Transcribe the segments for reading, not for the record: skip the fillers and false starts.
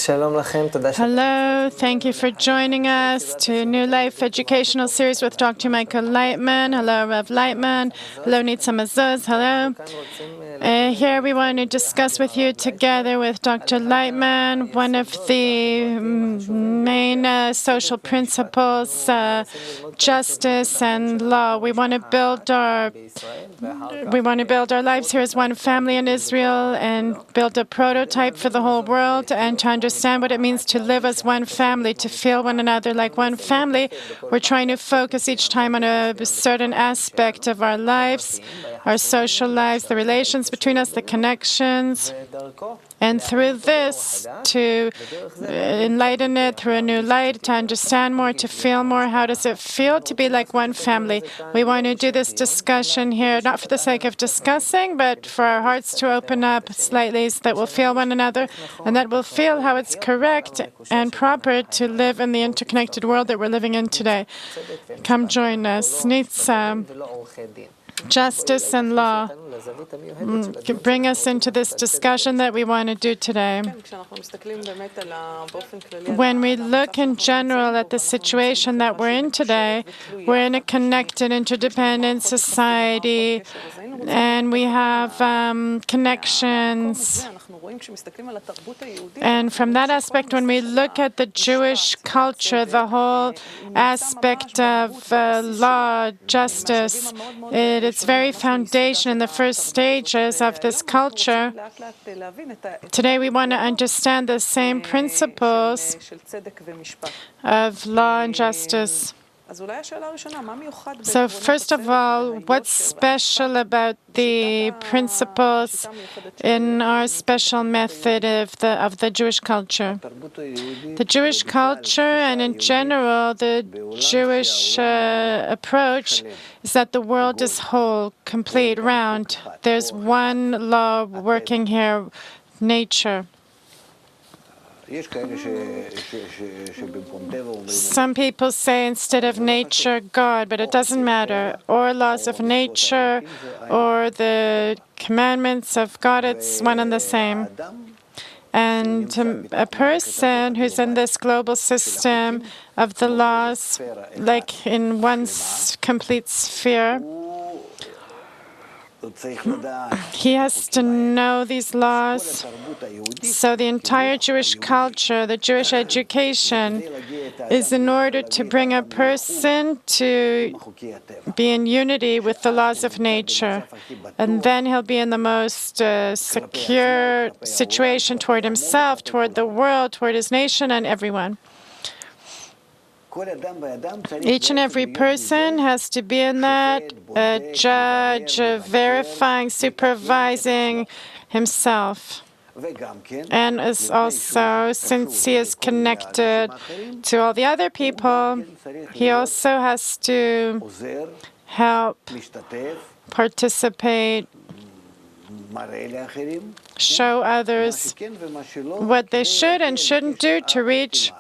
Hello, thank you for joining us to New Life Educational Series with Dr. Michael Laitman. Hello, Rev Laitman. Hello, Nitza Mazuz. Hello. Here we want to discuss with you together with Dr. Laitman one of the main social principles, justice and law. We want to build our lives here as one family in Israel and build a prototype for the whole world, and to understand what it means to live as one family, to feel one another like one family. We're trying to focus each time on a certain aspect of our lives, our social lives, the relations between us, the connections, and through this, to enlighten it through a new light, to understand more, to feel more. How does it feel to be like one family? We want to do this discussion here, not for the sake of discussing, but for our hearts to open up slightly so that we'll feel one another and that we'll feel how it's correct and proper to live in the interconnected world that we're living in today. Come join us. Nitza, justice and law bring us into this discussion that we want to do today. When we look in general at the situation that we're in today, we're in a connected, interdependent society, and we have connections. And from that aspect, when we look at the Jewish culture, the whole aspect of law, justice, its very foundation in the first stages of this culture, today we want to understand the same principles of law and justice. So first of all, what's special about the principles in our special method of the Jewish culture? The Jewish culture, and in general, the Jewish approach, is that the world is whole, complete, round. There's one law working here, nature. Some people say instead of nature, God, but it doesn't matter. Or laws of nature, or the commandments of God, it's one and the same. And a person who's in this global system of the laws, like in one complete sphere, he has to know these laws. So the entire Jewish culture, the Jewish education, is in order to bring a person to be in unity with the laws of nature. And then he'll be in the most secure situation toward himself, toward the world, toward his nation, and everyone. Each and every person has to be in that, a judge, verifying, supervising himself. And is also, since he is connected to all the other people, he also has to help, participate, show others what they should and shouldn't do to reach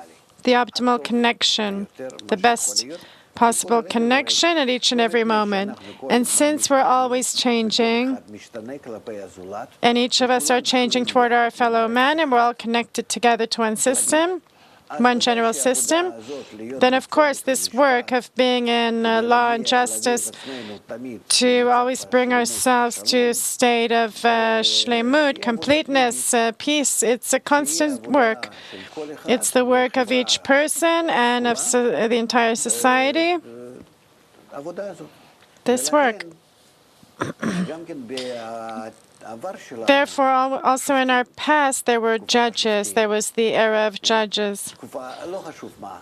the optimal connection, the best possible connection at each and every moment. And since we're always changing, and each of us are changing toward our fellow man, and we're all connected together to one system, one general system, then of course this work of being in law and justice, to always bring ourselves to a state of shlemut, completeness, peace, it's a constant work. It's the work of each person and of the entire society, this work. Therefore, also in our past, there were judges. There was the era of judges.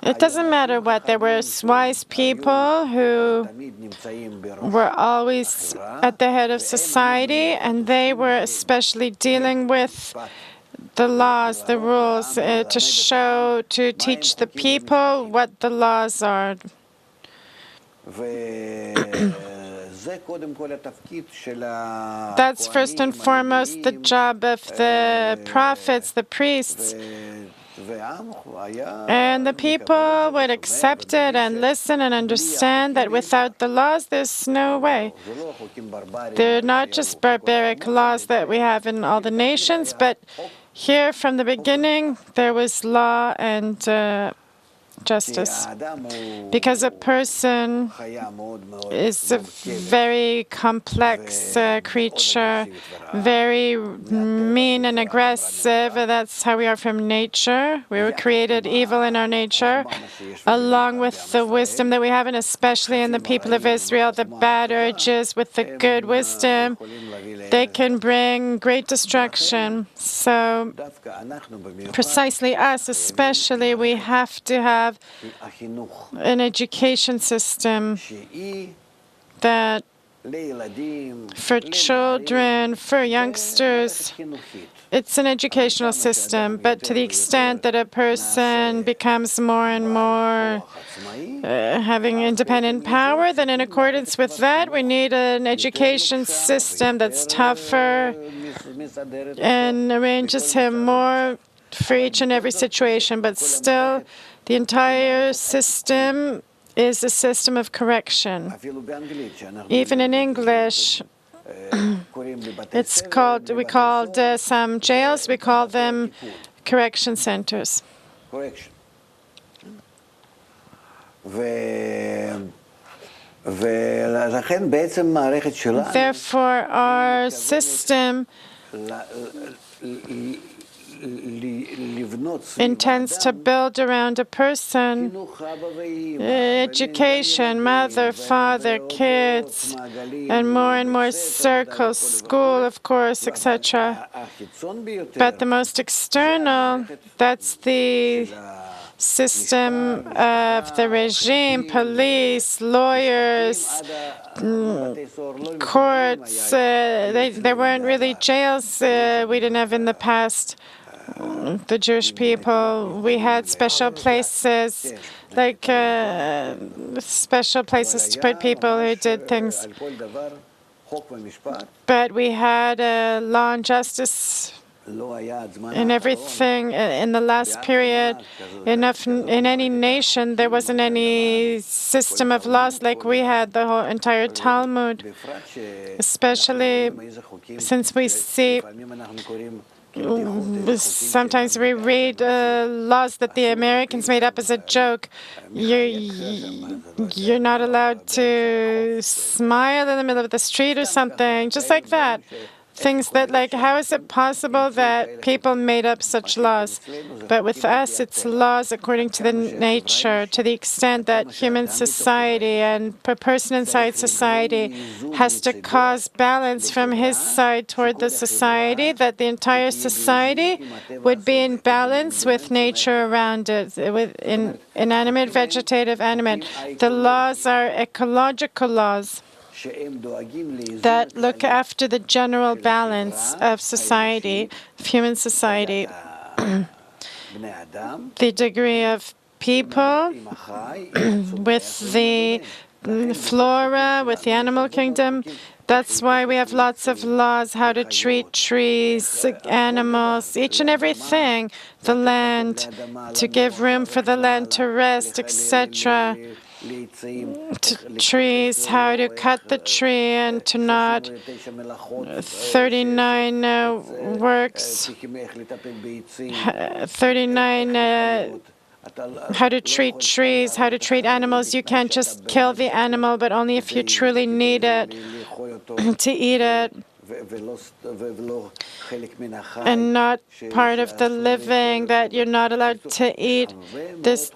It doesn't matter what. There were wise people who were always at the head of society, and they were especially dealing with the laws, the rules, to teach the people what the laws are. That's first and foremost the job of the prophets, the priests. And the people would accept it and listen and understand that without the laws, there's no way. They're not just barbaric laws that we have in all the nations, but Here, from the beginning, there was law and justice. Because a person is a very complex creature, very mean and aggressive. That's how we are from nature. We were created evil in our nature, along with the wisdom that we have, and especially in the people of Israel, the bad urges with the good wisdom. They can bring great destruction. So precisely us, especially, we have to have an education system that for children, for youngsters, it's an educational system, but to the extent that a person becomes more and more having independent power, then in accordance with that, we need an education system that's tougher and arranges him more for each and every situation. But still, the entire system is a system of correction. Even in English, we called some jails, we call them correction centers. Correction. Therefore, our system intends to build around a person education, mother, father, kids, and more circles, school, of course, etc. But the most external, that's the system of the regime, police, lawyers, courts. There weren't really jails we didn't have in the past. The Jewish people, we had special places, like special places to put people who did things. But we had law and justice in everything. In the last period, in any nation, there wasn't any system of laws like we had, the whole entire Talmud, especially since we see sometimes we read laws that the Americans made up as a joke. You're not allowed to smile in the middle of the street or something, just like that. Things that, like, how is it possible that people made up such laws? But with us, it's laws according to the nature, to the extent that human society and a person inside society has to cause balance from his side toward the society, that the entire society would be in balance with nature around it, with inanimate, vegetative, animate. The laws are ecological laws that look after the general balance of society, of human society. The degree of people with the flora, with the animal kingdom. That's why we have lots of laws, how to treat trees, animals, each and everything, the land, to give room for the land to rest, etc. Trees, how to cut the tree and to not 39 works, 39 how to treat trees, how to treat animals. You can't just kill the animal, but only if you truly need it to eat it, and not part of the living, that you're not allowed to eat. There's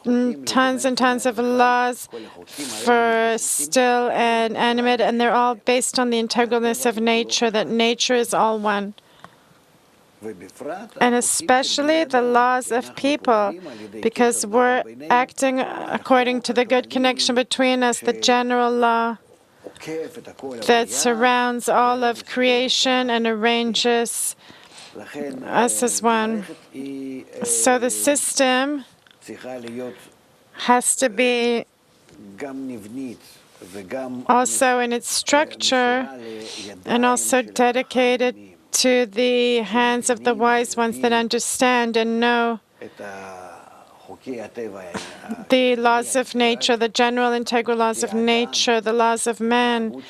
tons and tons of laws for still and animate, and they're all based on the integralness of nature, that nature is all one. And especially the laws of people, because we're acting according to the good connection between us, the general law that surrounds all of creation and arranges us as one. So the system has to be also in its structure and also dedicated to the hands of the wise ones that understand and know the laws of nature, the general integral laws of nature, the laws of man,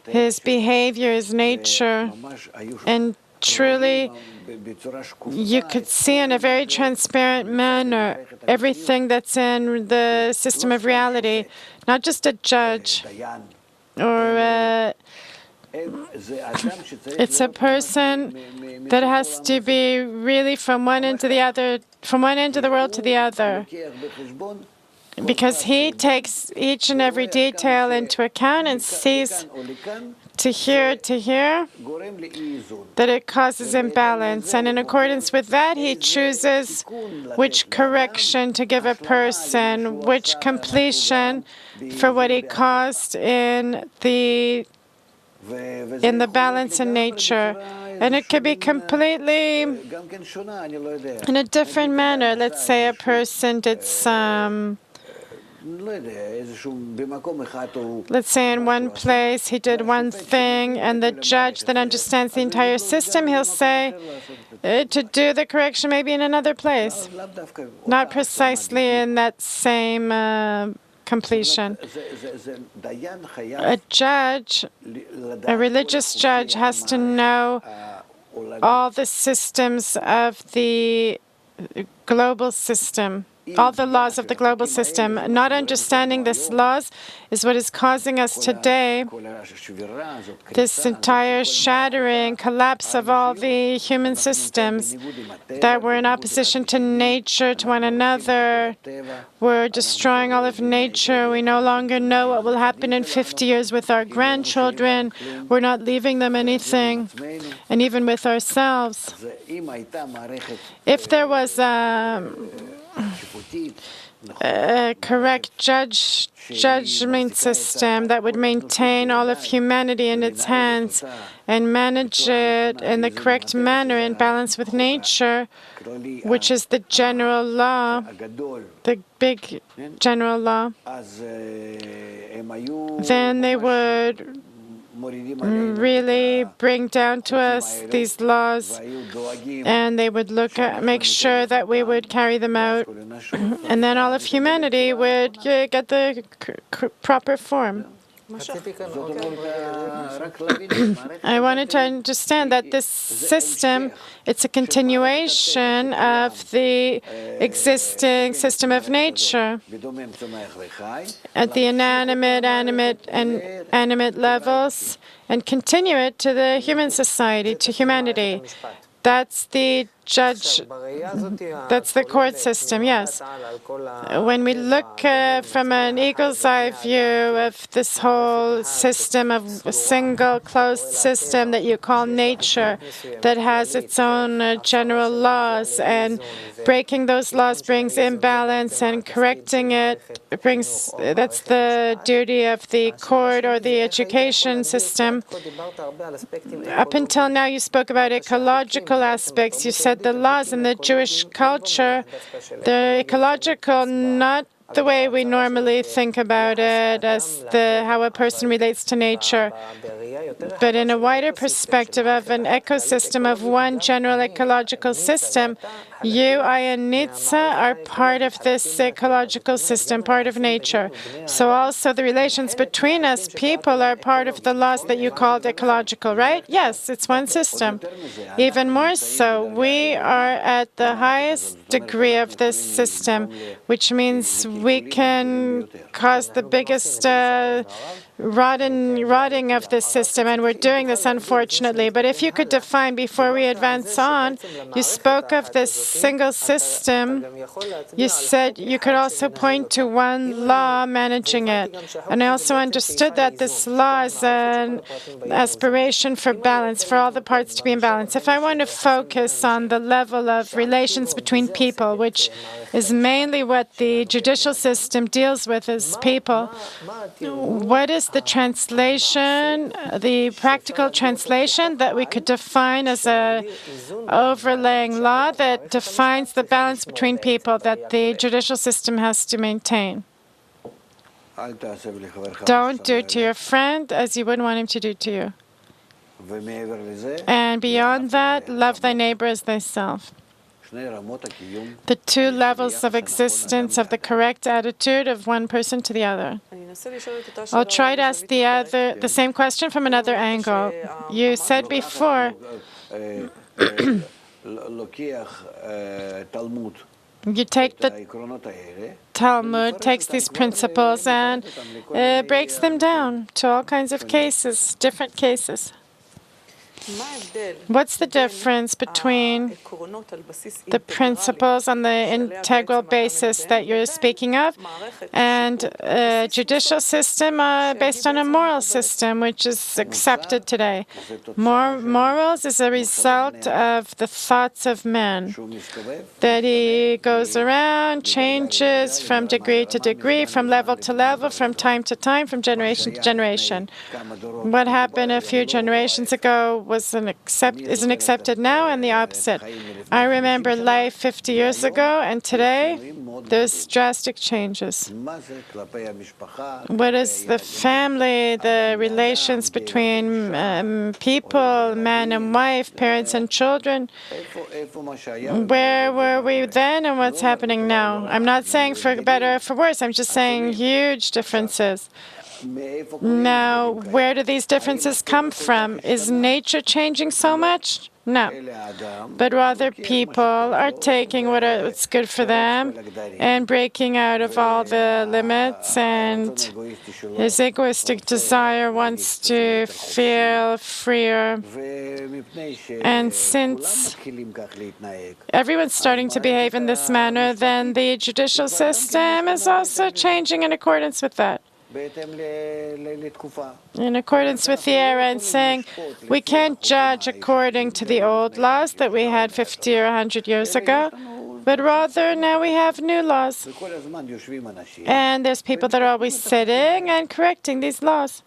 his behavior, his nature, and truly, you could see in a very transparent manner everything that's in the system of reality, not just a judge or it's a person that has to be really from one end to the other, from one end of the world to the other, because he takes each and every detail into account and sees to here, that it causes imbalance. And in accordance with that, he chooses which correction to give a person, which completion for what he caused in the balance in nature. And it could be completely in a different manner. Let's say a person did some, let's say in one place he did one thing, and the judge that understands the entire system, he'll say to do the correction maybe in another place, not precisely in that same completion. A judge, a religious judge, has to know all the systems of the global system, all the laws of the global system. Not understanding these laws is what is causing us today this entire shattering, collapse of all the human systems, that we're in opposition to nature, to one another. We're destroying all of nature. We no longer know what will happen in 50 years with our grandchildren. We're not leaving them anything, and even with ourselves. If there was a correct judgment system that would maintain all of humanity in its hands and manage it in the correct manner in balance with nature, which is the general law, the big general law, then they would really bring down to us these laws, and they would make sure that we would carry them out, and then all of humanity would get the proper form. I wanted to understand that this system, it's a continuation of the existing system of nature at the inanimate, animate, and animate levels, and continue it to the human society, to humanity. That's the judge, that's the court system, yes. When we look from an eagle's eye view of this whole system, of a single closed system that you call nature, that has its own general laws, and breaking those laws brings imbalance, and correcting it brings, that's the duty of the court or the education system. Up until now, you spoke about ecological aspects. You said the laws in the Jewish culture, they're ecological, not the way we normally think about it as how a person relates to nature, but in a wider perspective of an ecosystem, of one general ecological system. You, I, and Nitsa are part of this ecological system, part of nature. So also the relations between us people are part of the laws that you called ecological, right? Yes, it's one system. Even more so, we are at the highest degree of this system, which means we can cause the biggest rotting of this system, and we're doing this, unfortunately. But if you could define, before we advance on, you spoke of this single system. You said you could also point to one law managing it. And I also understood that this law is an aspiration for balance, for all the parts to be in balance. If I want to focus on the level of relations between people, which is mainly what the judicial system deals with as people, what is the translation, the practical translation that we could define as an overlaying law that defines the balance between people that the judicial system has to maintain? Don't do to your friend as you wouldn't want him to do to you. And beyond that, love thy neighbor as thyself. the two levels of existence of the correct attitude of one person to the other. I'll try to ask the same question from another angle. You said before you take the Talmud, takes these principles and breaks them down to all kinds of cases, different cases. What's the difference between the principles on the integral basis that you're speaking of and a judicial system based on a moral system, which is accepted today? Morals is a result of the thoughts of man, that he goes around, changes from degree to degree, from level to level, from time to time, from generation to generation. What happened a few generations ago isn't accepted now, and the opposite. I remember life 50 years ago, and today there's drastic changes. What is the family, the relations between people, man and wife, parents and children? Where were we then and what's happening now? I'm not saying for better or for worse, I'm just saying huge differences. Now, where do these differences come from? Is nature changing so much? No. But rather people are taking what's good for them and breaking out of all the limits, and his egoistic desire wants to feel freer. And since everyone's starting to behave in this manner, then the judicial system is also changing in accordance with that. In accordance with the era, and saying we can't judge according to the old laws that we had 50 or 100 years ago, but rather now we have new laws. And there's people that are always sitting and correcting these laws.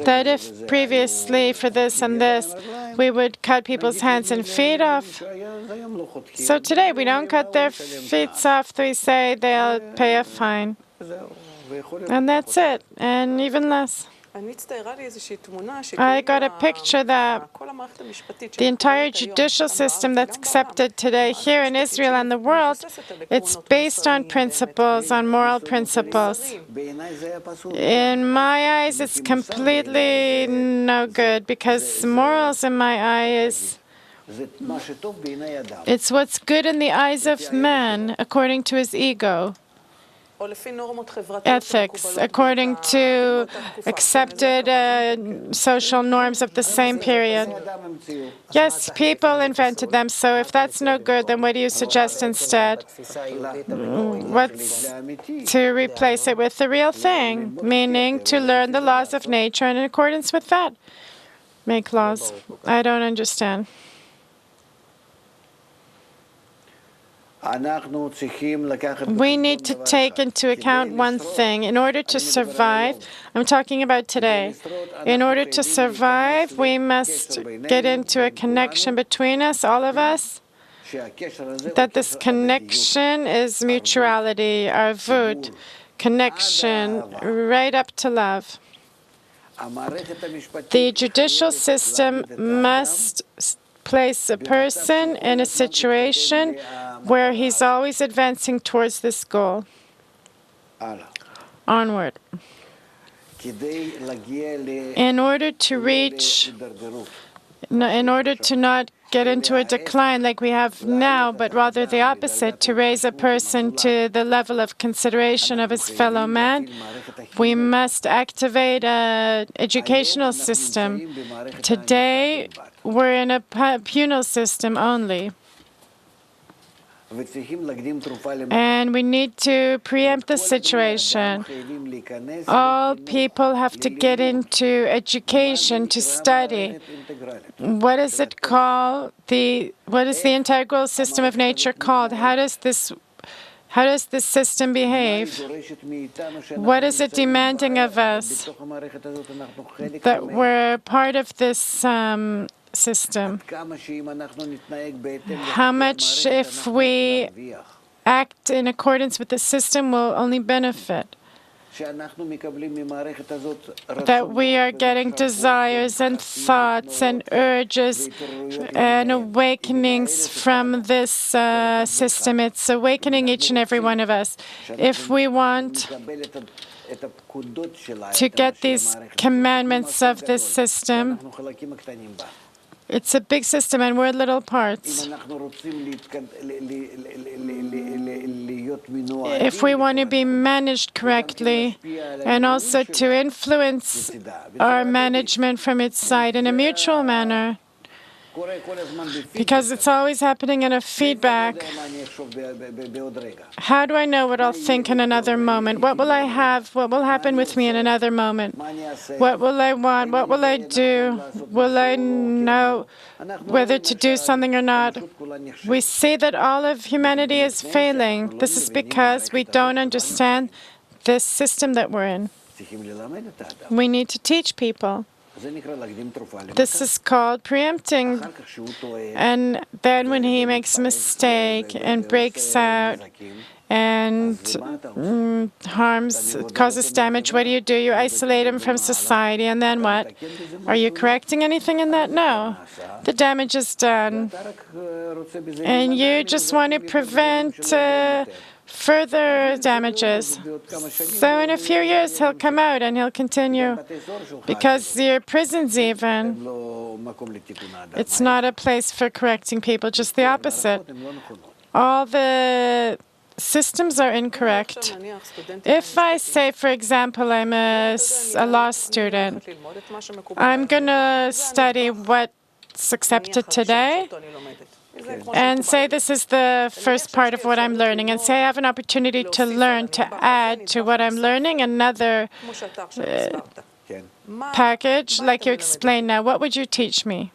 That if previously for this and this, we would cut people's hands and feet off. So today we don't cut their feet off, we say they'll pay a fine. And that's it, and even less. I got a picture that the entire judicial system that's accepted today here in Israel and the world, it's based on principles, on moral principles. In my eyes, it's completely no good, because morals in my eyes it's what's good in the eyes of man according to his ego. Ethics, according to accepted social norms of the same period. Yes, people invented them, so if that's no good, then what do you suggest instead? What's to replace it with the real thing, meaning to learn the laws of nature and in accordance with that, make laws. I don't understand. We need to take into account one thing. In order to survive, I'm talking about today, in order to survive, we must get into a connection between us, all of us, that this connection is mutuality, arvut, connection, right up to love. The judicial system must place a person in a situation where he's always advancing towards this goal. Onward. In order to reach, in order to not get into a decline like we have now, but rather the opposite, to raise a person to the level of consideration of his fellow man, we must activate an educational system. Today, we're in a penal system only. And we need to preempt the situation. All people have to get into education to study. What is it called? What is the integral system of nature called? How does this system behave? What is it demanding of us? That we're part of this system. How much, if we act in accordance with the system, will only benefit? that we are getting desires and thoughts and urges and awakenings from this system. It's awakening each and every one of us. If we want to get these commandments of this system, it's a big system and we're little parts. If we want to be managed correctly and also to influence our management from its side in a mutual manner, because it's always happening in a feedback. How do I know what I'll think in another moment? What will I have? What will happen with me in another moment? What will I want? What will I do? Will I know whether to do something or not? We see that all of humanity is failing. This is because we don't understand this system that we're in. We need to teach people. This is called preempting. And then when he makes a mistake and breaks out and causes damage, what do? You isolate him from society, and then what? Are you correcting anything in that? No. The damage is done. And you just want to prevent further damages. So in a few years, he'll come out and he'll continue. Because your prisons even, it's not a place for correcting people, just the opposite. All the systems are incorrect. If I say, for example, I'm a law student, I'm going to study what's accepted today, and say this is the first part of what I'm learning, and say I have an opportunity to learn, to add to what I'm learning another package, like you explained now. What would you teach me?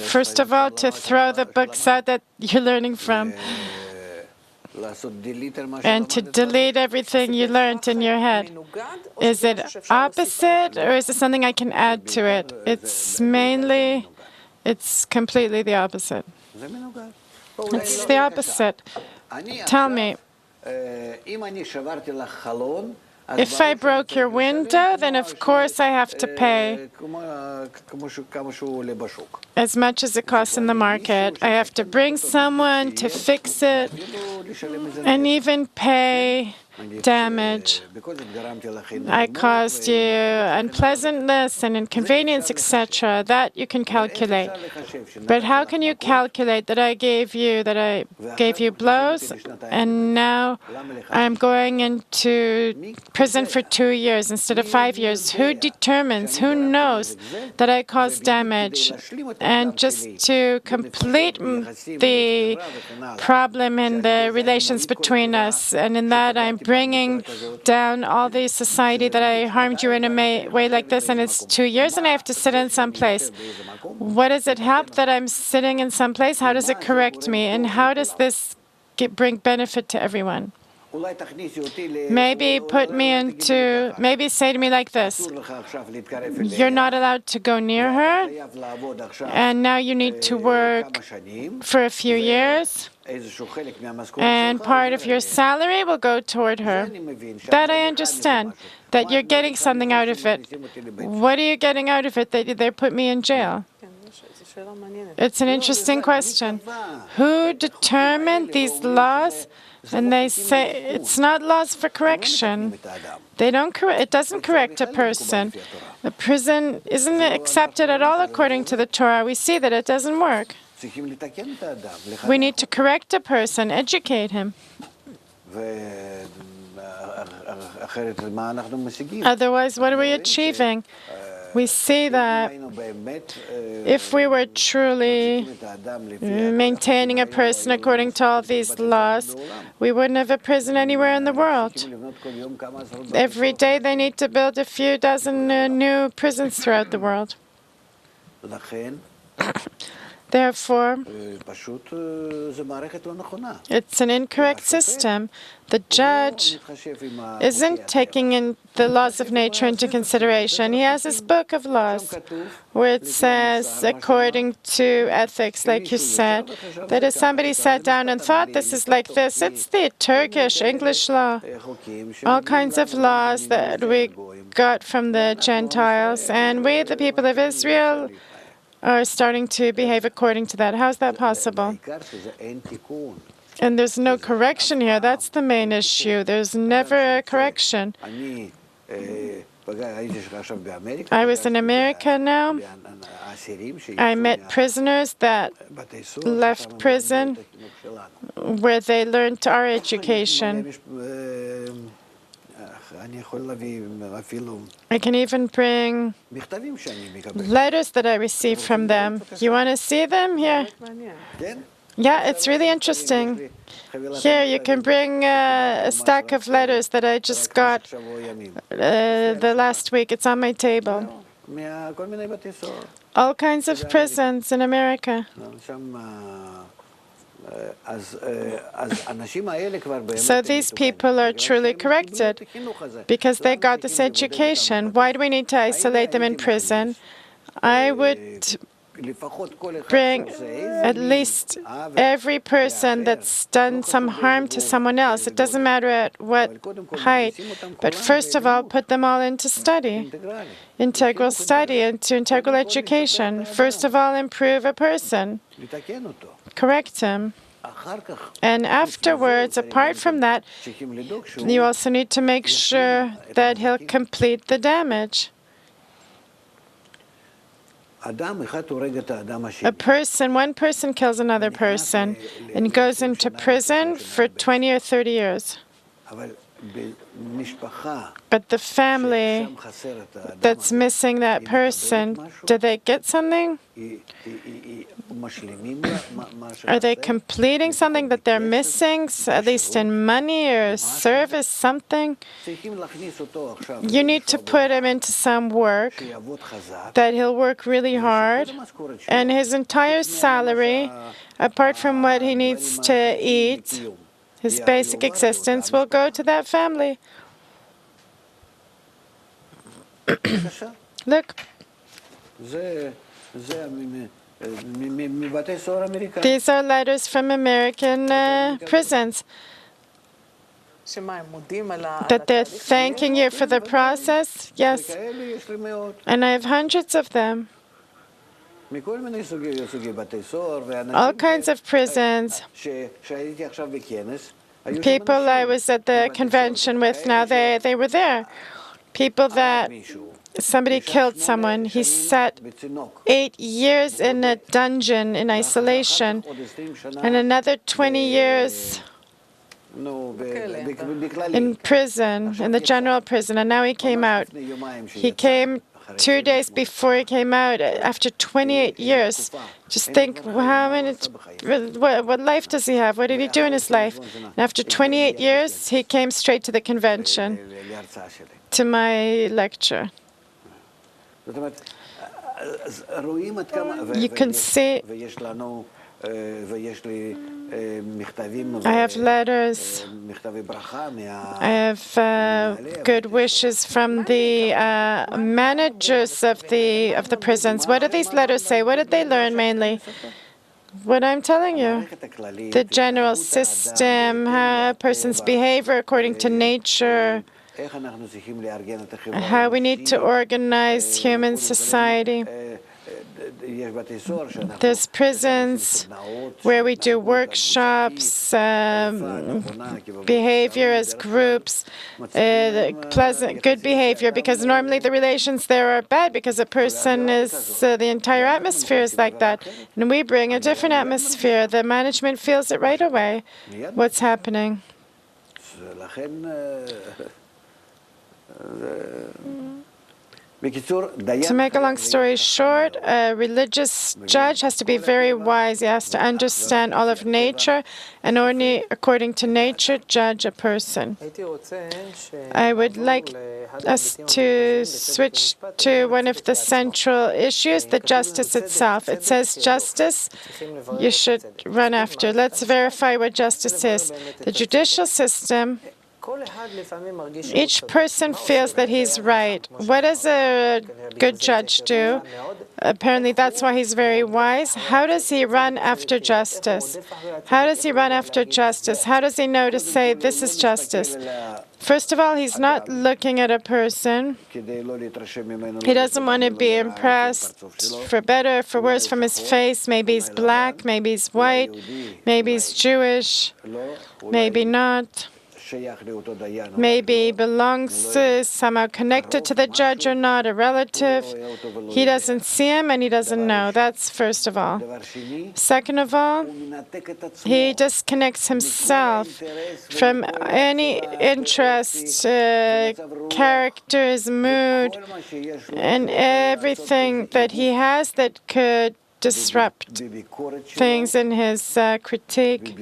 First of all, to throw the books out that you're learning from, and to delete everything you learned in your head. Is it opposite, or is it something I can add to it? It's completely the opposite. It's the opposite. Tell me, if I broke your window, then of course I have to pay as much as it costs in the market. I have to bring someone to fix it and even pay damage. I caused you unpleasantness and inconvenience, etc. That you can calculate. But how can you calculate that I gave you blows and now I'm going into prison for 2 years instead of 5 years? Who determines, who knows that I caused damage? And just to complete the problem in the relations between us, and in that I'm bringing down all the society that I harmed you in a way like this, and it's 2 years and I have to sit in some place. What does it help that I'm sitting in some place? How does it correct me? And how does this bring benefit to everyone? Maybe say to me like this: you're not allowed to go near her, and now you need to work for a few years, and part of your salary will go toward her. That I understand, that you're getting something out of it. What are you getting out of it that they put me in jail? It's an interesting question. Who determined these laws? And they say it's not laws for correction. It doesn't correct a person. The prison isn't accepted at all according to the Torah. We see that it doesn't work. We need to correct a person, educate him. Otherwise, what are we achieving? We see that if we were truly maintaining a person according to all these laws, we wouldn't have a prison anywhere in the world. Every day they need to build a few dozen new prisons throughout the world. Therefore, it's an incorrect system. The judge isn't taking in the laws of nature into consideration. He has this book of laws where it says, according to ethics, like you said, that if somebody sat down and thought this is like this, it's the Turkish English law. All kinds of laws that we got from the Gentiles, and we, the people of Israel, are starting to behave according to that. How is that possible? And there's no correction here. That's the main issue. There's never a correction. I was in America now. I met prisoners that left prison where they learned our education. I can even bring letters that I received from them. You want to see them? Here. Yeah, it's really interesting. Here, you can bring a stack of letters that I just got the last week. It's on my table. All kinds of prisons in America. So these people are truly corrected because they got this education. Why do we need to isolate them in prison? I would bring at least every person that's done some harm to someone else. It doesn't matter at what height. But first of all, put them all into study, integral study, into integral education. First of all, improve a person, correct him. And afterwards, apart from that, you also need to make sure that he'll complete the damage. One person kills another person and goes into prison for 20 or 30 years. But the family that's missing that person, do they get something? Are they completing something that they're missing, at least in money or service, something? You need to put him into some work that he'll work really hard, and his entire salary, apart from what he needs to eat, his basic existence, will go to that family. Look. These are letters from American prisons. That they're thanking you for the process? Yes. And I have hundreds of them. All kinds of prisons. People I was at the convention with now, they were there. People that somebody killed someone. He sat 8 years in a dungeon in isolation, and another 20 years in prison, in the general prison, and now he came out. He came 2 days before he came out, after 28 years. Just think, what life does he have? What did he do in his life? And after 28 years, he came straight to the convention, to my lecture. You can see, I have letters, I have good wishes from the managers of the prisons. What do these letters say? What did they learn mainly? What I'm telling you, the general system, how a person's behavior according to nature, how we need to organize human society. There's prisons where we do workshops, behavior as groups, pleasant, good behavior, because normally the relations there are bad because a person is, the entire atmosphere is like that. And we bring a different atmosphere. The management feels it right away, what's happening. To make a long story short, a religious judge has to be very wise. He has to understand all of nature and only according to nature judge a person. I would like us to switch to one of the central issues, the justice itself. It says justice you should run after. Let's verify what justice is. The judicial system, each person feels that he's right. What does a good judge do? Apparently, that's why he's very wise. How does he run after justice? How does he run after justice? How does he know to say, this is justice? First of all, he's not looking at a person. He doesn't want to be impressed, for better or for worse, from his face. Maybe he's black, maybe he's white, maybe he's Jewish, maybe not. Maybe he belongs somehow connected to the judge or not, a relative. He doesn't see him and he doesn't know. That's first of all. Second of all, he disconnects himself from any interest, characters, mood, and everything that he has that could disrupt things in his critique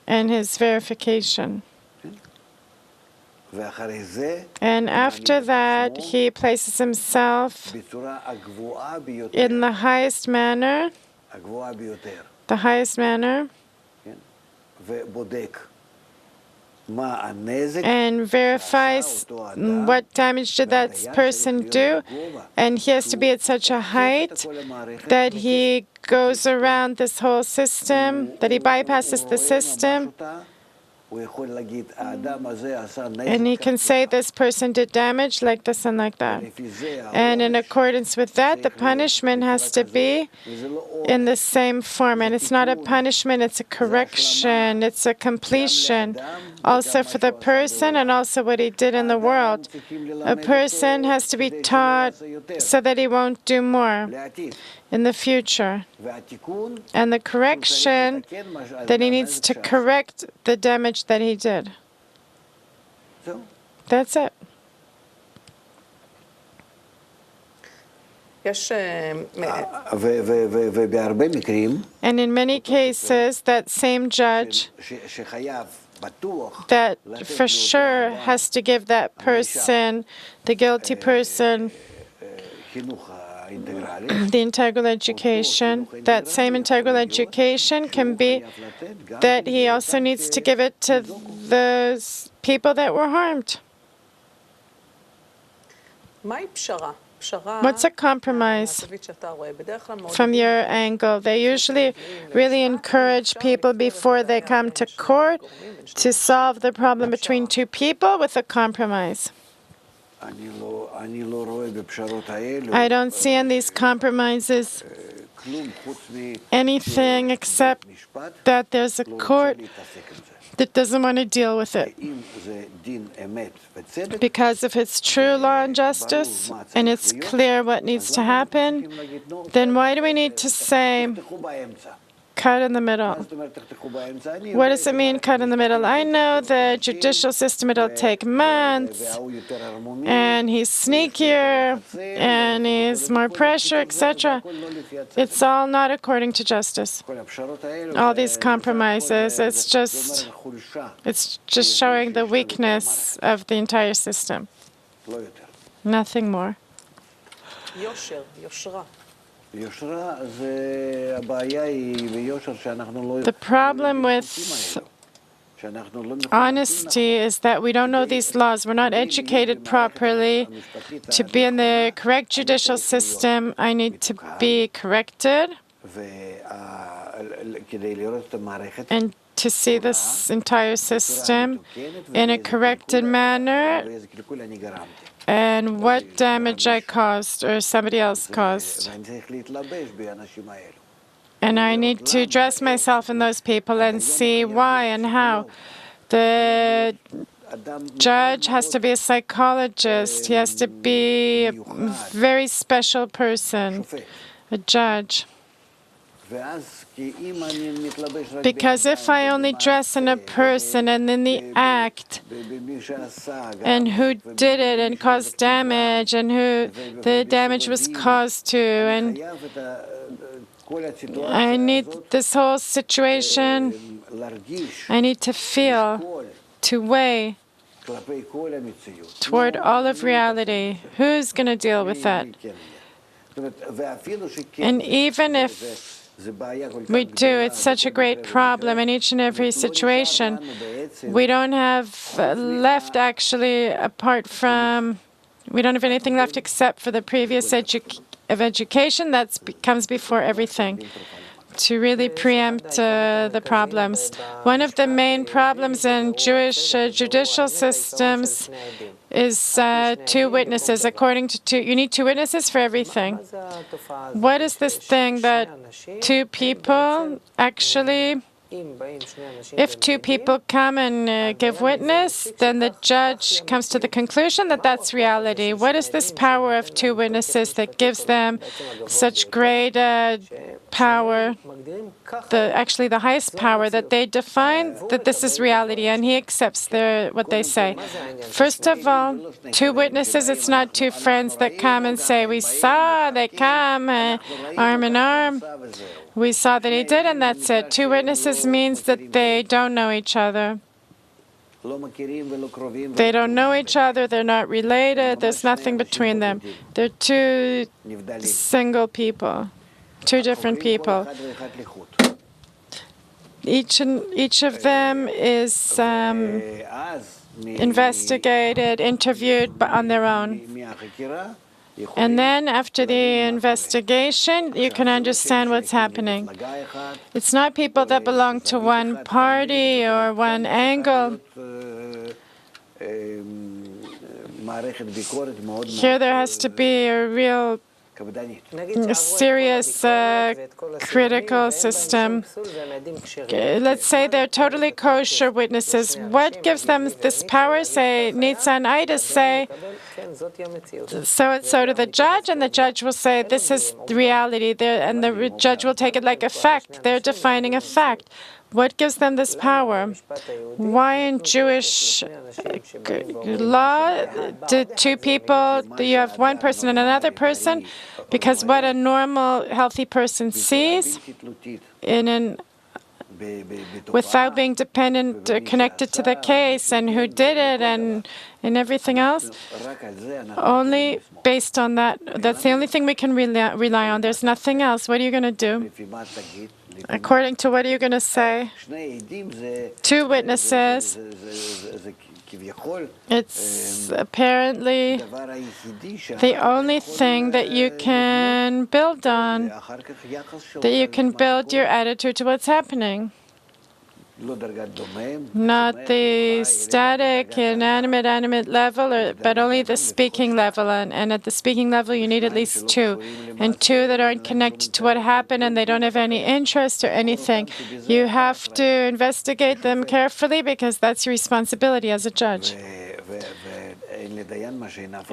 and his verification. And after that, he places himself in the highest manner, and verifies what damage did that person do. And he has to be at such a height that he goes around this whole system, that he bypasses the system. And he can say this person did damage like this and like that. And in accordance with that, the punishment has to be in the same form. And it's not a punishment, it's a correction, it's a completion, also for the person and also what he did in the world. A person has to be taught so that he won't do more in the future. And the correction, that he needs to correct the damage that he did. That's it. And in many cases, that same judge that for sure has to give that person, the guilty person, the integral education. That same integral education can be that he also needs to give it to those people that were harmed. What's a compromise from your angle? They usually really encourage people before they come to court to solve the problem between two people with a compromise. I don't see in these compromises anything except that there's a court that doesn't want to deal with it. Because if it's true law and justice, and it's clear what needs to happen, then why do we need to say, cut in the middle? What does it mean, cut in the middle? I know the judicial system, it'll take months, and he's sneakier, and he's more pressure, etc. It's all not according to justice. All these compromises, it's just showing the weakness of the entire system. Nothing more. The problem with honesty is that we don't know these laws. We're not educated properly. To be in the correct judicial system, I need to be corrected. And to see this entire system in a corrected manner, and what damage I caused or somebody else caused. And I need to dress myself in those people and see why and how. The judge has to be a psychologist. He has to be a very special person, a judge. Because if I only dress in a person and in the act, and who did it and caused damage, and who the damage was caused to, and I need this whole situation, I need to feel, to weigh toward all of reality. Who's going to deal with that? And even if we do, it's such a great problem in each and every situation. We don't have left, actually, apart from, we don't have anything left except for the previous education that comes before everything, to really preempt the problems. One of the main problems in Jewish judicial systems is two witnesses. According to you need two witnesses for everything. What is this thing that two people actually, if two people come and give witness, then the judge comes to the conclusion that that's reality. What is this power of two witnesses that gives them such great power, actually the highest power, that they define that this is reality and he accepts what they say? First of all, two witnesses, it's not two friends that come and say, we saw, they come arm in arm. We saw that he did, and that's it. Two witnesses means that they don't know each other. They don't know each other, they're not related, there's nothing between them. They're two single people, two different people. Each of them is investigated, interviewed on their own. And then after the investigation, you can understand what's happening. It's not people that belong to one party or one angle. Here there has to be a real serious critical system. Let's say they're totally kosher witnesses. What gives them this power? Say, Nitzan Ida say, so to the judge, and the judge will say, this is the reality, and the judge will take it like a fact. They're defining a fact. What gives them this power? Why in Jewish law do two people, you have one person and another person? Because what a normal, healthy person sees without being dependent or connected to the case and who did it and everything else, only based on that, that's the only thing we can rely on. There's nothing else. What are you going to do? According to what are you going to say? Two witnesses. It's apparently the only thing that you can build on, that you can build your attitude to what's happening. Not the static, inanimate, animate level, but only the speaking level. And at the speaking level, you need at least two. And two that aren't connected to what happened and they don't have any interest or anything. You have to investigate them carefully because that's your responsibility as a judge.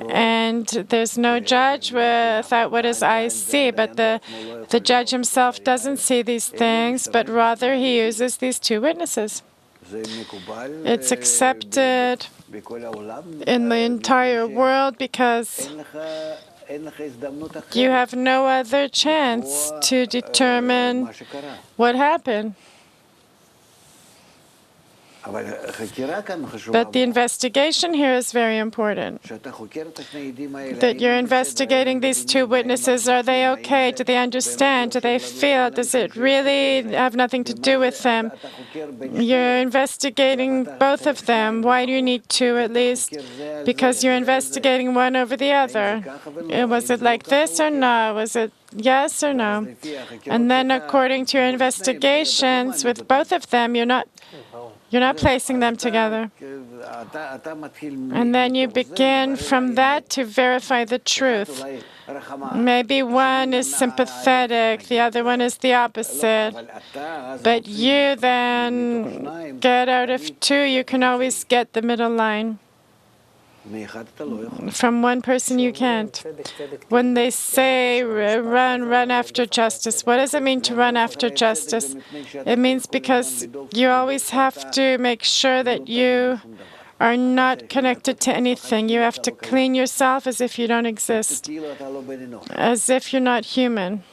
And there's no judge without what his eyes see, but the judge himself doesn't see these things, but rather he uses these two witnesses. It's accepted in the entire world because you have no other chance to determine what happened. But the investigation here is very important. That you're investigating these two witnesses. Are they okay? Do they understand? Do they feel? Does it really have nothing to do with them? You're investigating both of them. Why do you need two at least? Because you're investigating one over the other. Was it like this or no? Was it yes or no? And then according to your investigations with both of them, you're not placing them together. And then you begin from that to verify the truth. Maybe one is sympathetic, the other one is the opposite. But you then get out of two, you can always get the middle line. From one person you can't. When they say run after justice, what does it mean to run after justice? It means because you always have to make sure that you are not connected to anything. You have to clean yourself as if you don't exist, as if you're not human.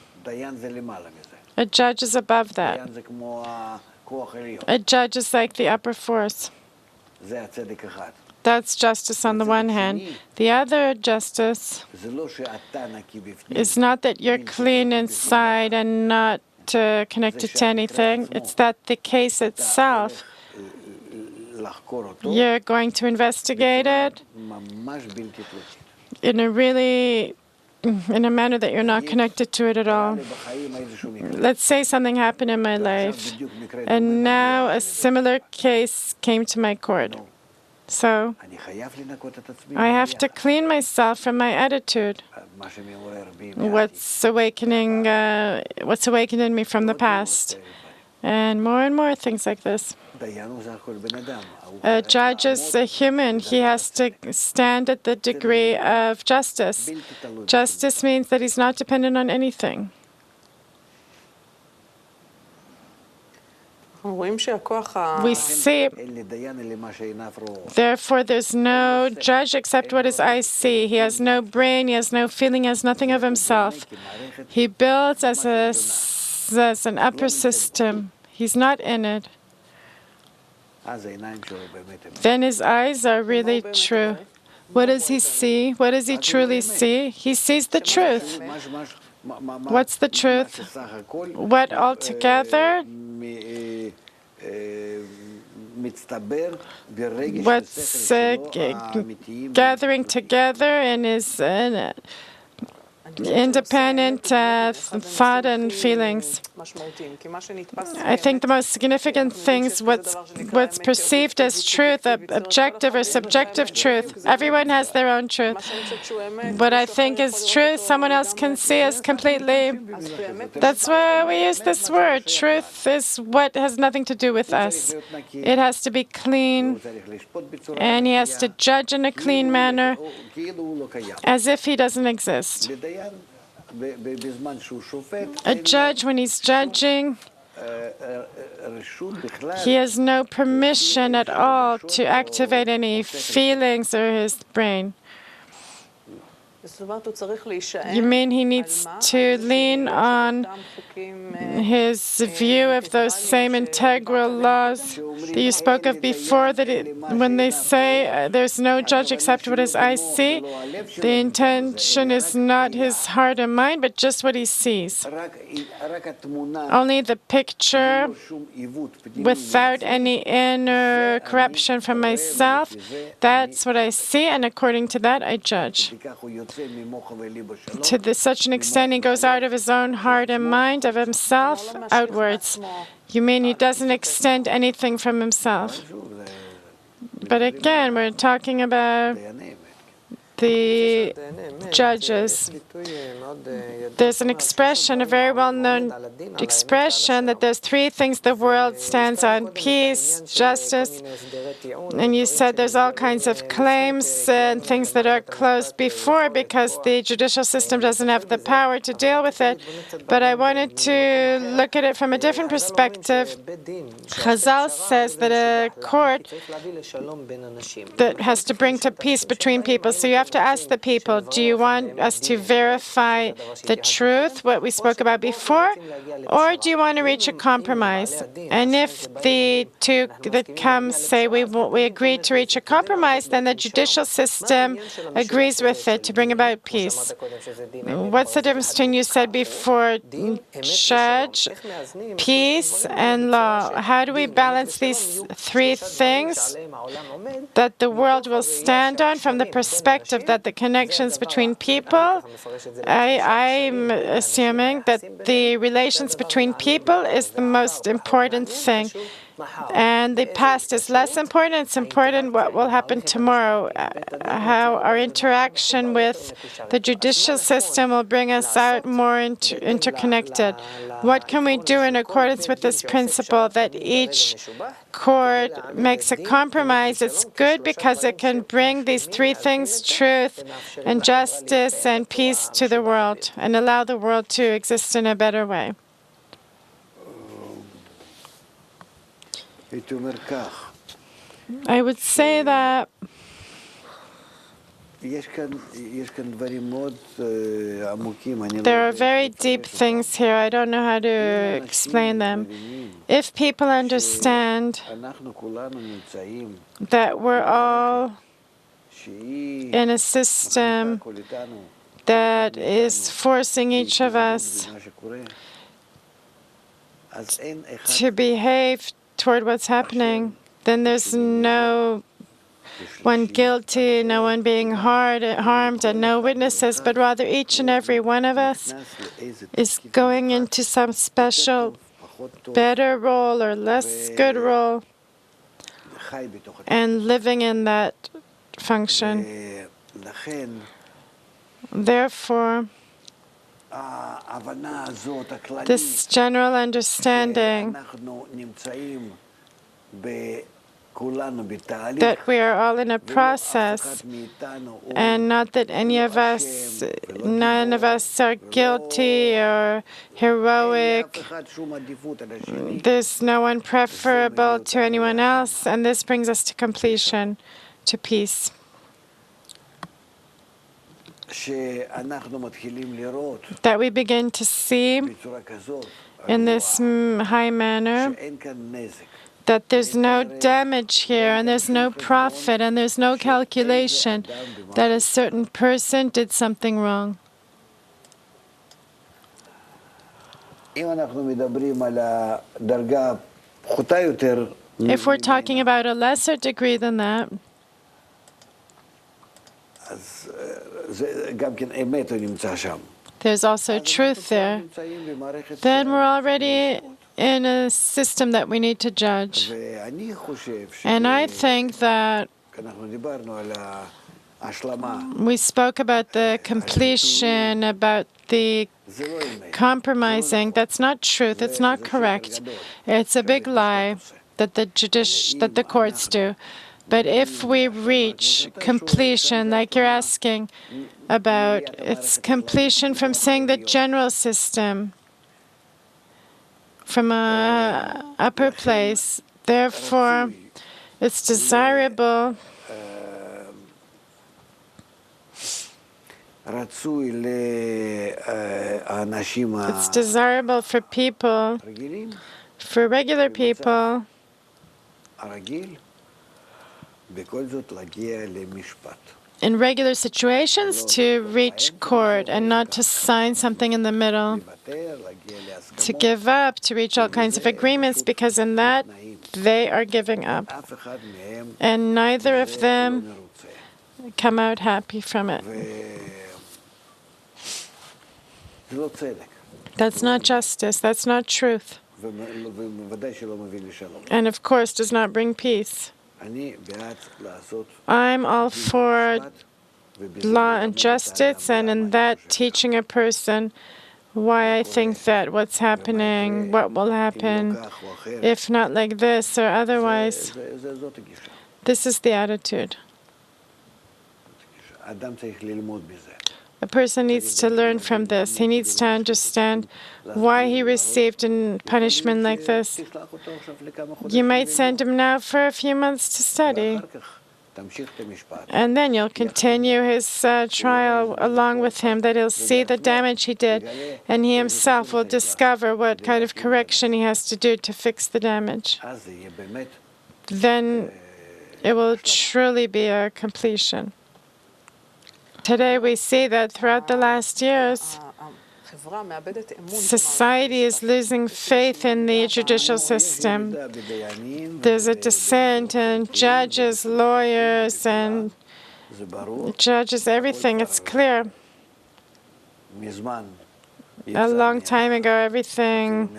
A judge is above that. A judge is like the upper force. That's justice on the one hand. The other justice is not that you're clean inside and not connected to anything. It's that the case itself, you're going to investigate it in a manner that you're not connected to it at all. Let's say something happened in my life, and now a similar case came to my court. So I have to clean myself from my attitude. What's awakening in me from the past, and more things like this. A judge is a human. He has to stand at the degree of justice. Justice means that he's not dependent on anything. We see, therefore, there's no judge except what his eyes see. He has no brain, he has no feeling, he has nothing of himself. He builds as an upper system. He's not in it. Then his eyes are really true. What does he see? What does he truly see? He sees the truth. What's the truth? What altogether? What's gathering together in his independent thought and feelings. I think the most significant things, what's perceived as truth, objective or subjective truth. Everyone has their own truth. What I think is truth, someone else can see as completely. That's why we use this word. Truth is what has nothing to do with us. It has to be clean, and he has to judge in a clean manner, as if he doesn't exist. A judge, when he's judging, he has no permission at all to activate any feelings or his brain. You mean he needs to lean on his view of those same integral laws that you spoke of before, that when they say there's no judge except what his eyes see, the intention is not his heart and mind, but just what he sees. Only the picture without any inner corruption from myself, that's what I see, and according to that I judge. To such an extent he goes out of his own heart and mind, of himself, outwards. You mean he doesn't extend anything from himself? But again, we're talking about the judges. There's an expression, a very well-known expression, that there's three things the world stands on: peace, justice, and you said there's all kinds of claims and things that are closed before because the judicial system doesn't have the power to deal with it. But I wanted to look at it from a different perspective. Chazal says that a court that has to bring to peace between people. So you have to ask the people, do you want us to verify the truth, what we spoke about before, or do you want to reach a compromise? And if the two that come say we agreed to reach a compromise, then the judicial system agrees with it to bring about peace. What's the difference between, you said before, judge, peace, and law? How do we balance these three things that the world will stand on from the perspective that the connections between people, I'm assuming that the relations between people is the most important thing. And the past is less important. It's important what will happen tomorrow. How our interaction with the judicial system will bring us out more interconnected. What can we do in accordance with this principle that each court makes a compromise? It's good because it can bring these three things, truth and justice and peace, to the world and allow the world to exist in a better way. I would say that there are very deep things here. I don't know how to explain them. If people understand that we're all in a system that is forcing each of us to behave toward what's happening, then there's no one guilty, no one being harmed, and no witnesses, but rather each and every one of us is going into some special better role or less good role and living in that function. Therefore, this general understanding that we are all in a process and not that none of us are guilty or heroic. There's no one preferable to anyone else, and this brings us to completion, to peace. That we begin to see in this high manner that there's no damage here, and there's no profit, and there's no calculation that a certain person did something wrong. If we're talking about a lesser degree than that, there's also truth there. Then we're already in a system that we need to judge. And I think that we spoke about the completion, about the compromising. That's not truth. It's not correct. It's a big lie that the courts do. But if we reach completion, like you're asking about, it's completion from saying the general system, from an upper place. Therefore, it's desirable for people, for regular people, in regular situations, to reach court and not to sign something in the middle, to give up, to reach all kinds of agreements, because in that they are giving up. And neither of them come out happy from it. That's not justice. That's not truth. And of course, does not bring peace. I'm all for law and justice, and in that teaching a person why I think that what's happening, what will happen, if not like this or otherwise. This is the attitude. A person needs to learn from this. He needs to understand why he received a punishment like this. You might send him now for a few months to study, and then you'll continue his trial along with him, that he'll see the damage he did, and he himself will discover what kind of correction he has to do to fix the damage. Then it will truly be a completion. Today we see that throughout the last years, society is losing faith in the judicial system. There's a dissent in judges, lawyers, and judges, everything. It's clear. A long time ago, everything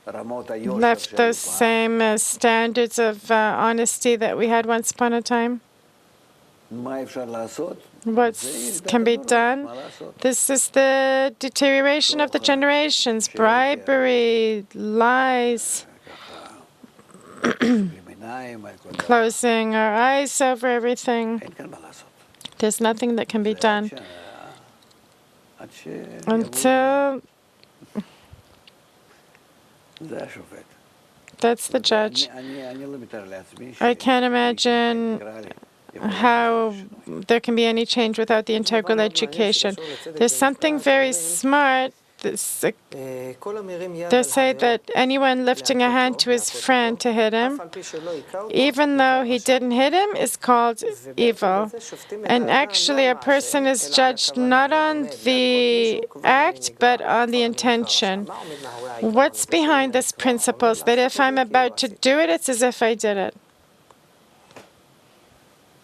left those same standards of honesty that we had once upon a time? What can be done? This is the deterioration of the generations, bribery, lies, closing our eyes over everything. There's nothing that can be done until that's the judge. I can't imagine how there can be any change without the integral education. There's something very smart. They say that anyone lifting a hand to his friend to hit him, even though he didn't hit him, is called evil. And actually, a person is judged not on the act, but on the intention. What's behind this principle? That if I'm about to do it, it's as if I did it.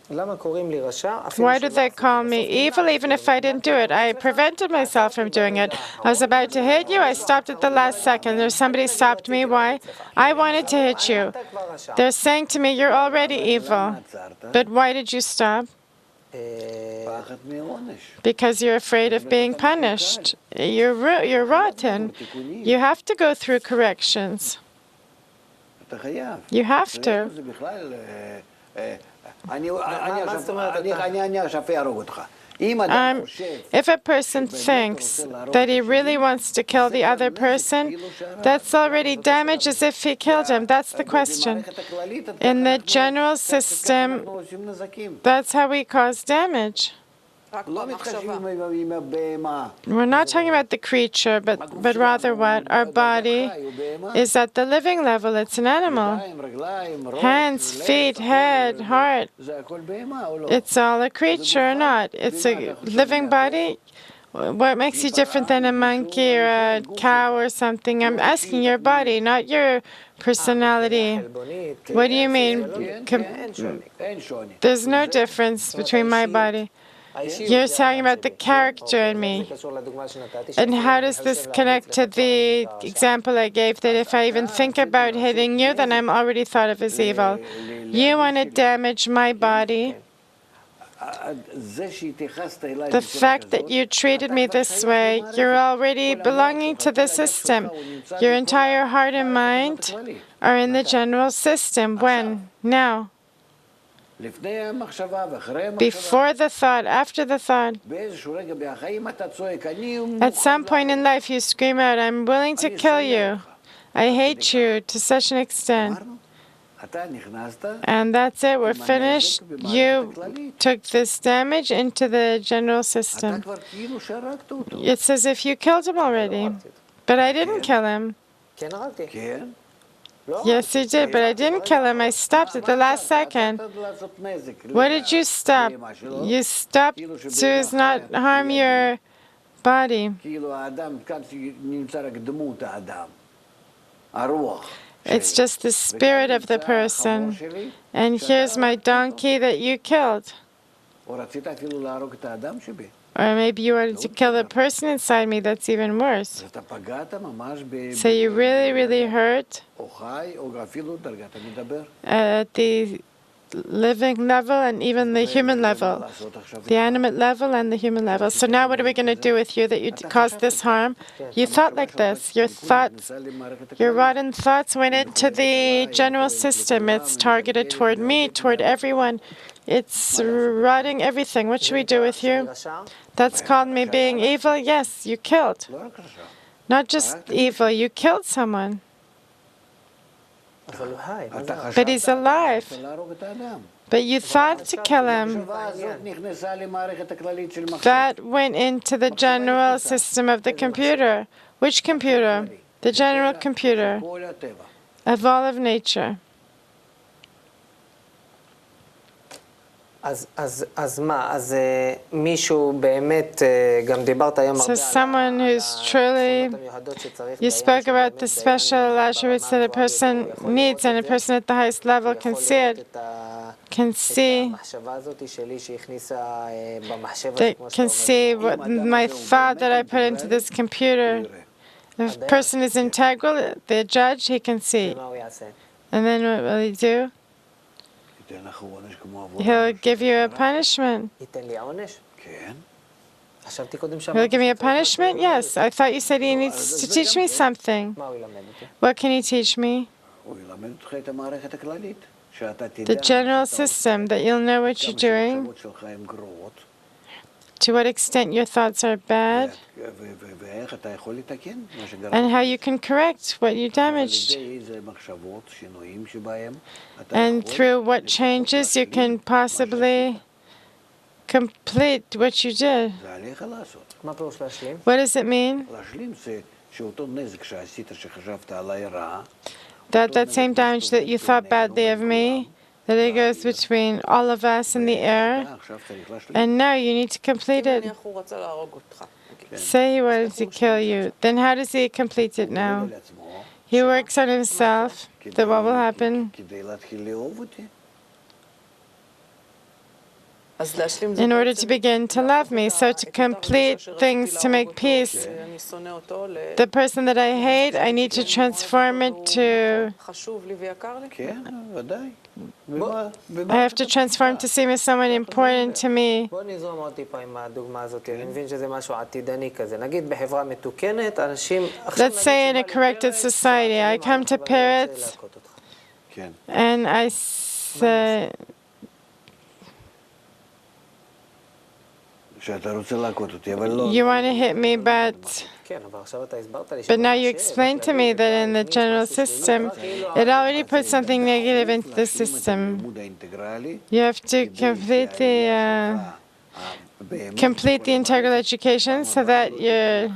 Why do they call me evil even if I didn't do it? I prevented myself from doing it. I was about to hit you. I stopped at the last second. There's somebody stopped me. Why? I wanted to hit you. They're saying to me, you're already evil. But why did you stop? Because you're afraid of being punished. You're rotten. You have to go through corrections. You have to. If a person thinks that he really wants to kill the other person, that's already damage as if he killed him. That's the question. In the general system, that's how we cause damage. We're not talking about the creature, but rather what? Our body is at the living level. It's an animal. Hands, feet, head, heart. It's all a creature or not? It's a living body. What makes you different than a monkey or a cow or something? I'm asking your body, not your personality. What do you mean? There's no difference between my body. You're talking about the character in me. And how does this connect to the example I gave, that if I even think about hitting you, then I'm already thought of as evil? You want to damage my body. The fact that you treated me this way, you're already belonging to the system. Your entire heart and mind are in the general system. When? Now. Before the thought, after the thought. At some point in life, you scream out, I'm willing to kill you. I hate you to such an extent. And that's it, we're finished. You took this damage into the general system. It's as if you killed him already. But I didn't kill him. Yes, you did, but I didn't kill him. I stopped at the last second. What did you stop? You stopped to not harm your body. It's just the spirit of the person. And here's my donkey that you killed. Or maybe you wanted to kill the person inside me. That's even worse. So you really, really hurt at the living level and even the human level, the animate level and the human level. So now what are we going to do with you that you caused this harm? You thought like this. Your thoughts, your rotten thoughts went into the general system. It's targeted toward me, toward everyone. It's rotting everything. What should we do with you? That's called me being evil? Yes, you killed. Not just evil, you killed someone. But he's alive. But you thought to kill him. That went into the general system of the computer. Which computer? The general computer of all of nature. So someone who's truly, you spoke about the special attributes that a person needs, and a person at the highest level can see it, can see what my thought that I put into this computer, If the person is integral, the judge, he can see. And then what will he do? He'll give you a punishment. He'll give me a punishment? Yes. I thought you said he needs to teach me something. What can he teach me? The general system, that you'll know what you're doing, to what extent your thoughts are bad, and how you can correct what you damaged. And through what changes you can possibly complete what you did. What does it mean? That same damage that you thought badly of me, that it goes between all of us in the air, and now you need to complete it. Say he wanted to kill you, then how does he complete it now? He works on himself, then what will happen? In order to begin to love me, so to complete things, to make peace. The person that I hate, I need to transform it to... I have to transform to see him as someone important to me. Let's say in a corrected society, I come to Peretz and I say... You want to hit me, but now you explained to me that in the general system, it already puts something negative into the system. You have to complete the integral education so that you're...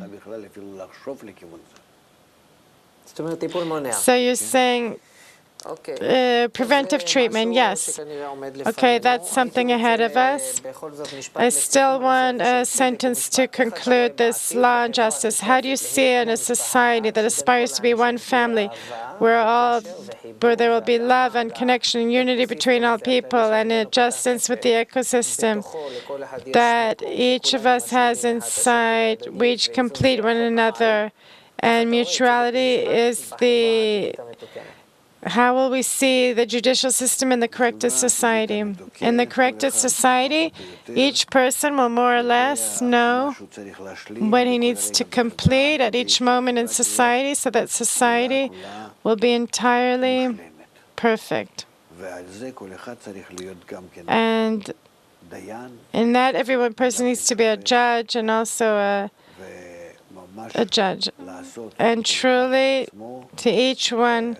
So you're saying preventive treatment, yes. Okay, that's something ahead of us. I still want a sentence to conclude this law and justice. How do you see in a society that aspires to be one family, where there will be love and connection and unity between all people and adjustments with the ecosystem that each of us has inside, we each complete one another, and mutuality is the... How will we see the judicial system in the corrected society? In the corrected society, each person will more or less know what he needs to complete at each moment in society so that society will be entirely perfect. And in that, every person needs to be a judge and also a judge. And truly, to each one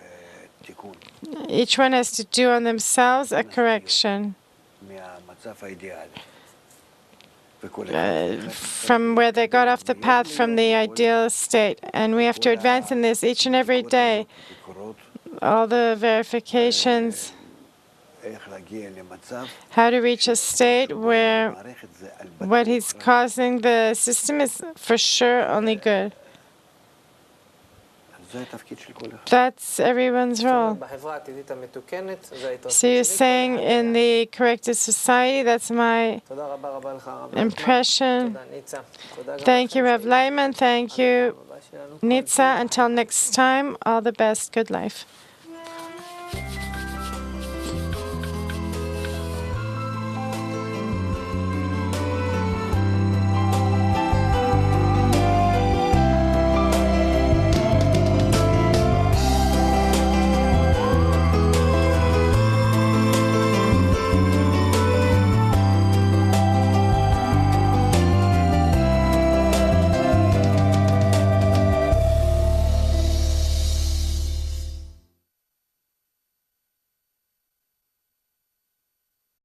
has to do on themselves a correction from where they got off the path from the ideal state. And we have to advance in this each and every day. All the verifications, how to reach a state where what he's causing the system is for sure only good. That's everyone's role. So you're saying in the corrected society, that's my impression. Thank you, Rav Laitman. Thank you, Nitsa. Until next time, all the best. Good life.